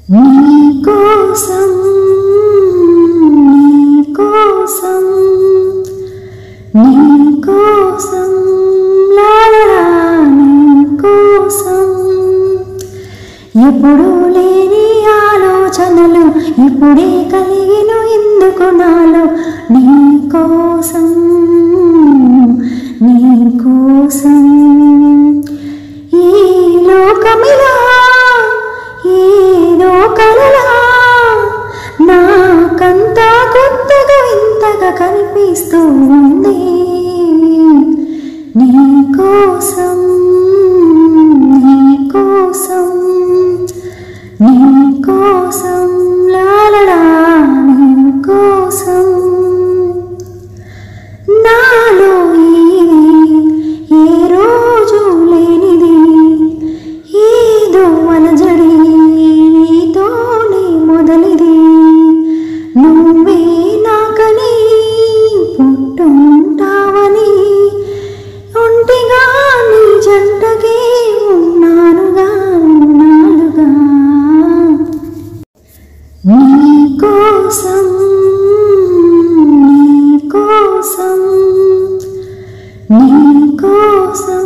నీకోసం నీకోసం నీకోసం లాలా నీకోసం ఎప్పుడూ లేని ఆలోచనలు ఇప్పుడే కలిగిన ఎందుకు నాలో నీకోసం నీకోసం ఈ లోకమిలా ఏదో కలలా నాకంతా కొత్తగా ఇంతగా కనిపిస్తూ ఉంది నీకోసం నీకోసం నీకోసం లాలా నీకోసం నాలో ఏ రోజు లేనిది ఏదో అలజడి నీతోనే మొదలిది నువ్వే నాకని పుట్టుంటావని ఒంటిగా నీ జంటకే ఉన్నానుగా ఉన్నానుగా నీకోసం నీకోసం నీకోసం